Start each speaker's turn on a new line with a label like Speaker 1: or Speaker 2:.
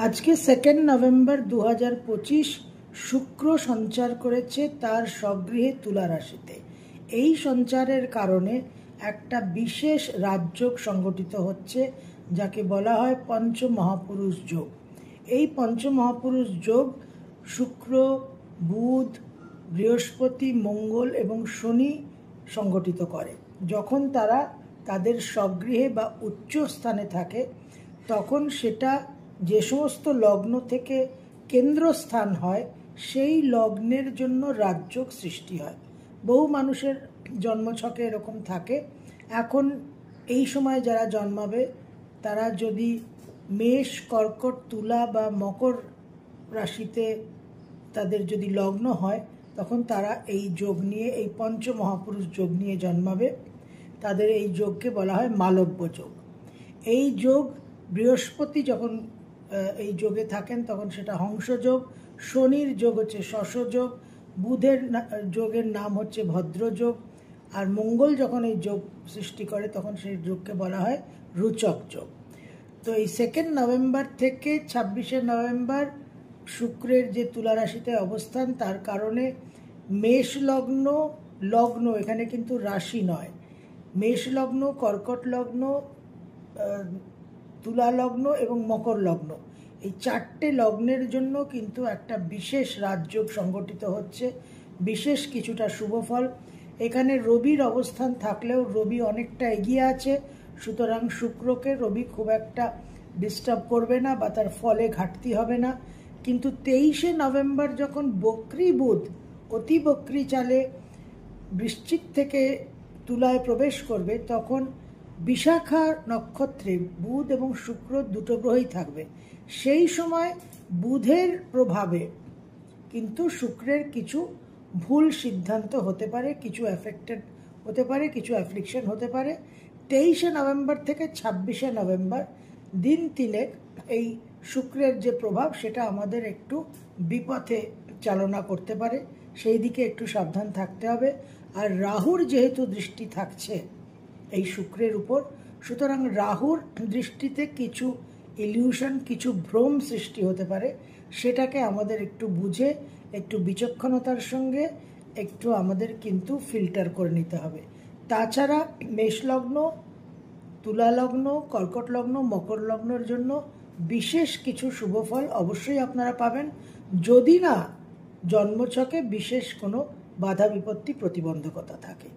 Speaker 1: আজকে 2 নভেম্বর 2025 শুক্র সঞ্চার করেছে তার স্বগৃহে তুলা রাশিতে। এই সঞ্চারের কারণে একটা বিশেষ রাজযোগ সংগঠিত হচ্ছে, যাকে বলা হয় পঞ্চমহাপুরুষ যোগ। এই পঞ্চমহাপুরুষ যোগ শুক্র, বুধ, বৃহস্পতি, মঙ্গল এবং শনি সংগঠিত করে। যখন তারা তাদের স্বগৃহে বা উচ্চ স্থানে থাকে, তখন সেটা যে সমস্ত লগ্ন থেকে কেন্দ্রস্থান হয়, সেই লগ্নের জন্য রাজযোগ সৃষ্টি হয়। বহু মানুষের জন্মছকে এরকম থাকে। এখন এই সময় যারা জন্মাবে, তারা যদি মেষ, কর্কট, তুলা বা মকর রাশিতে তাদের যদি লগ্ন হয়, তখন তারা এই যোগ নিয়ে, এই পঞ্চমহাপুরুষ যোগ নিয়ে জন্মাবে। তাদের এই যোগকে বলা হয় মালব্য যোগ। এই যোগ বৃহস্পতি যখন এই যোগে থাকেন, তখন সেটা হংসযোগ। শনির যোগ হচ্ছে শশযোগ। বুধের যোগের নাম হচ্ছে ভদ্রযোগ। আর মঙ্গল যখন এই যোগ সৃষ্টি করে, তখন সেই যোগকে বলা হয় রুচক যোগ। তো এই 2 নভেম্বর থেকে 26 নভেম্বর শুক্রের যে তুলা রাশিতে অবস্থান, তার কারণে মেষ লগ্ন, লগ্ন এখানে কিন্তু রাশি নয়, মেষ লগ্ন, কর্কট লগ্ন, তুলা লগ্ন এবং মকর লগ্ন, এই 4টে লগ্নের জন্য কিন্তু একটা বিশেষ রাজযোগ সংগঠিত হচ্ছে, বিশেষ কিছুটা শুভফল। এখানে রবির অবস্থান থাকলেও রবি অনেকটা এগিয়ে আছে, সুতরাং শুক্রকে রবি খুব একটা ডিস্টার্ব করবে না বা তার ফলে ঘাটতি হবে না। কিন্তু 23 নভেম্বর যখন বক্রী বুধ অতি বক্রী চালে বৃশ্চিক থেকে তুলায় প্রবেশ করবে, তখন বিশাখা নক্ষত্রে বুধ এবং শুক্র দুটো গ্রহই থাকবে। সেই সময় বুধের প্রভাবে কিন্তু শুক্রের কিছু ভুল সিদ্ধান্ত হতে পারে, কিছু এফেক্টেড হতে পারে, কিছু অ্যাফ্লিকশন হতে পারে। 23 নভেম্বর থেকে 26 নভেম্বর দিন তিনেক এই শুক্রের যে প্রভাব, সেটা আমাদের একটু বিপথে চালনা করতে পারে, সেই দিকে একটু সাবধান থাকতে হবে। আর রাহুর যেহেতু দৃষ্টি থাকছে এই শুক্রের উপর, সুতরাং রাহুর দৃষ্টিতে কিছু ইলিউশন, কিছু ভ্রম সৃষ্টি হতে পারে। সেটাকে আমাদের একটু বুঝে, একটু বিচক্ষণতার সঙ্গে একটু আমাদের কিন্তু ফিল্টার করে নিতে হবে। তাছাড়া মেষ লগ্ন, তুলা লগ্ন, কর্কট লগ্ন, মকর লগ্নের জন্য বিশেষ কিছু শুভফল অবশ্যই আপনারা পাবেন, যদি না জন্মছকে বিশেষ কোনো বাধা বিপত্তি প্রতিবন্ধকতা থাকে।